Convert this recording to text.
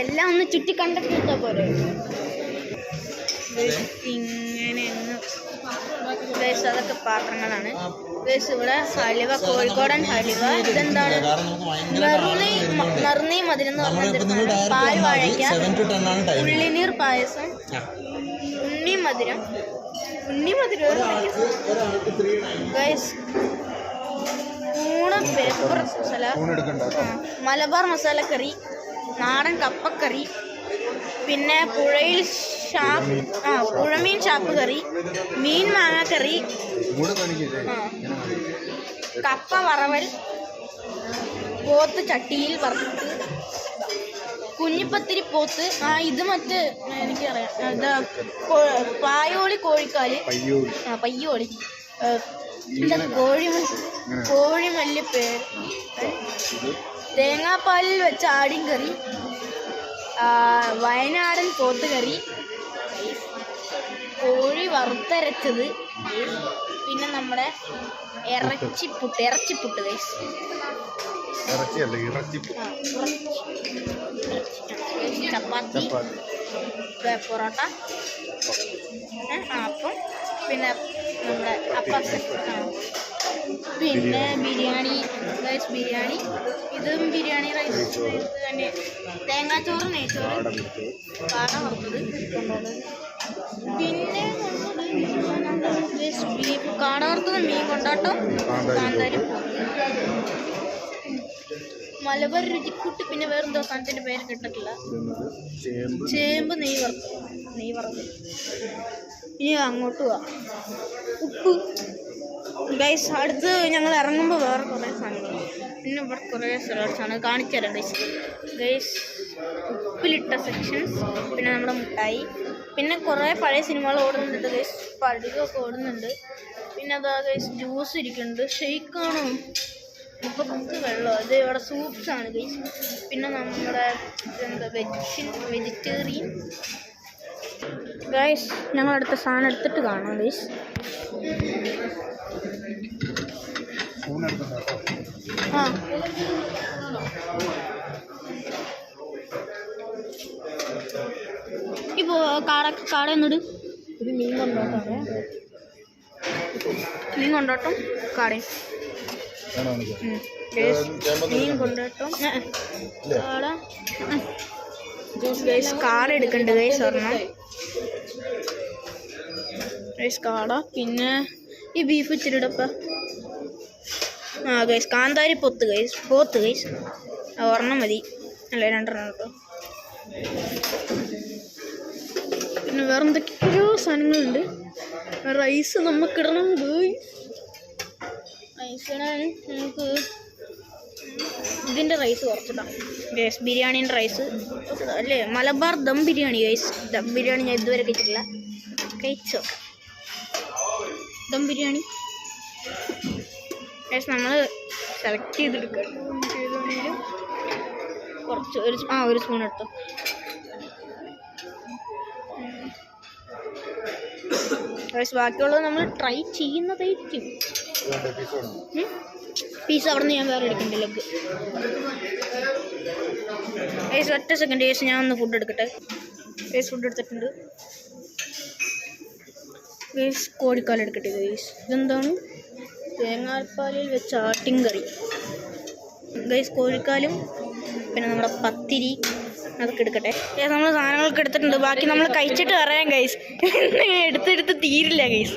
എല്ലാം ഒന്ന് ചുറ്റി കണ്ടിട്ട് പോലെ ഇങ്ങനെ അതൊക്കെ പാത്രങ്ങളാണ്. ഇവിടെ ഹലുവ, കോഴിക്കോടൻ ഹലുവ. ഇതെന്താണ്? നറുനീ മധുരം എന്ന് പറഞ്ഞ പാൽ വാഴയ്ക്ക, ഉള്ളിനീർ പായസം, ഉണ്ണിമധുരം ഊണ്, പേപ്പർ മസാല, മലബാർ മസാല കറി, നാടൻ കപ്പക്കറി, പിന്നെ പുഴമീൻ ചാപ്പ് കറി, മീൻ മാങ്ങാക്കറി, കപ്പ വറവൽ, പോത്ത് ചട്ടിയിൽ വറുത്ത്, കുഞ്ഞിപ്പത്തിരി പോത്ത്. ഇത് മറ്റേ എനിക്കറിയാം, എന്താ പായോളി കോഴിക്കാല്, പയ്യോളി, എന്താ കോഴിമല്ലിപ്പേർ, തേങ്ങാപ്പാലിൽ വെച്ച ആടിൻ കറി, വയനാടൻ പോത്തുകറി, കോഴി വറുത്തരച്ചത്, പിന്നെ നമ്മുടെ ഇറച്ചിപ്പുട്ട് ഗൈസ്. ചപ്പാത്തി, പൊറോട്ട, അപ്പം, പിന്നെ നമ്മുടെ പിന്നെ ബിരിയാണി റൈസ്, ബിരിയാണി. ഇതും ബിരിയാണി റൈസ് തന്നെ. തേങ്ങാച്ചോറ്, നെയ്ച്ചോറ്, കാട വറുത്തത്, പിന്നെ ബീഫ്, കാട വറുത്തത്, മീൻ കൊണ്ടാട്ടം, കാന്താരി, മലബാർ രുചിക്കൂട്ട്, പിന്നെ വേറെന്തോ സാധനത്തിൻ്റെ പേര് കിട്ടത്തില്ല. ചേമ്പ്, നെയ്യ് വറുത്തത്. ഇനി അങ്ങോട്ട് പോവാം. ഉപ്പ് ഗൈസ്. അടുത്ത് ഞങ്ങൾ ഇറങ്ങുമ്പോൾ വേറെ കുറേ സാധനങ്ങൾ, പിന്നെ ഇവിടെ കുറേ സ്ഥലമാണ് കാണിച്ചു തരാം ഗൈസ്. ഉപ്പിലിട്ട സെക്ഷൻസ്, പിന്നെ നമ്മുടെ മുട്ടായി, പിന്നെ കുറേ പഴയ സിനിമകൾ ഓടുന്നുണ്ട് ഗൈസ്. പടുകൊക്കെ ഓടുന്നുണ്ട്. പിന്നെ അതാ ഗൈസ് ജ്യൂസ് ഇരിക്കുന്നുണ്ട്. ഷെയ്ക്കാണോ? മുപ്പത്ത് വെള്ളം. ഇത് ഇവിടെ സൂപ്സാണ് ഗൈസ്. പിന്നെ നമ്മുടെ എന്താ വെജിറ്റേറിയൻ ഗൈസ്. ഞങ്ങൾ അടുത്ത സാധനം എടുത്തിട്ട് കാണാം ഗൈസ്. ഇപ്പോൾ കാട എന്നിട്ട് ഇത് മീൻ കൊണ്ടോട്ടം കാടയും മീൻ കൊണ്ടോട്ടം കാട എടുക്കണ്ട് ഗൈസ് ഒരെണ്ണം ഗൈസ് കാട. പിന്നെ ഈ ബീഫ് ഇച്ചിരിടപ്പ ഗൈസ് കാന്താരി പോത്ത് ഗൈസ് ഒരെണ്ണം മതി, അല്ല രണ്ടെണ്ണം കേട്ടോ. പിന്നെ വേറെ എന്തൊക്കെയോ സാധനങ്ങളുണ്ട്. റൈസ് നമുക്കിടണം റൈസ് ഇടാൻ നമുക്ക് ഇതിൻ്റെ റൈസ് കുറച്ചിടാം ഗൈസ്. ബിരിയാണീൻ്റെ റൈസ് അല്ലേ, മലബാർ ദം ബിരിയാണി ഗൈസ്. ദം ബിരിയാണി ഞാൻ ഇതുവരെ കഴിച്ചിട്ടില്ല, കഴിച്ചോ ദം ബിരിയാണി ഗൈസ്. നമ്മൾ സെലക്ട് ചെയ്തെടുക്കണം. കുറച്ച് ഒരു സ്പൂൺ എടുത്തോ. ബാക്കിയുള്ളത് നമ്മൾ ട്രൈ ചെയ്യുന്നതായിരിക്കും. പീസ് അവിടെ നിന്ന് ഞാൻ വേറെ എടുക്കണ്ടേ ലെഗ്. ഒറ്റ സെക്കൻഡ് ഗൈസ്, ഞാൻ ഒന്ന് ഫുഡ് എടുക്കട്ടെ. ഫുഡ് എടുത്തിട്ടുണ്ട് ഗൈസ്. കോഴിക്കാൽ എടുക്കട്ടെ ഗൈസ്. ഇതെന്താണ്? തേങ്ങാപ്പാലിൽ വെച്ച ആട്ടിൻ കറി ഗൈസ്. കോഴിക്കാലും പിന്നെ നമ്മുടെ പത്തിരി അതൊക്കെ എടുക്കട്ടെ. നമ്മൾ സാധനങ്ങളൊക്കെ എടുത്തിട്ടുണ്ട്. ബാക്കി നമ്മൾ കഴിച്ചിട്ട് പറയാം ഗൈസ്. എടുത്തെടുത്ത് തീരില്ല ഗൈസ്.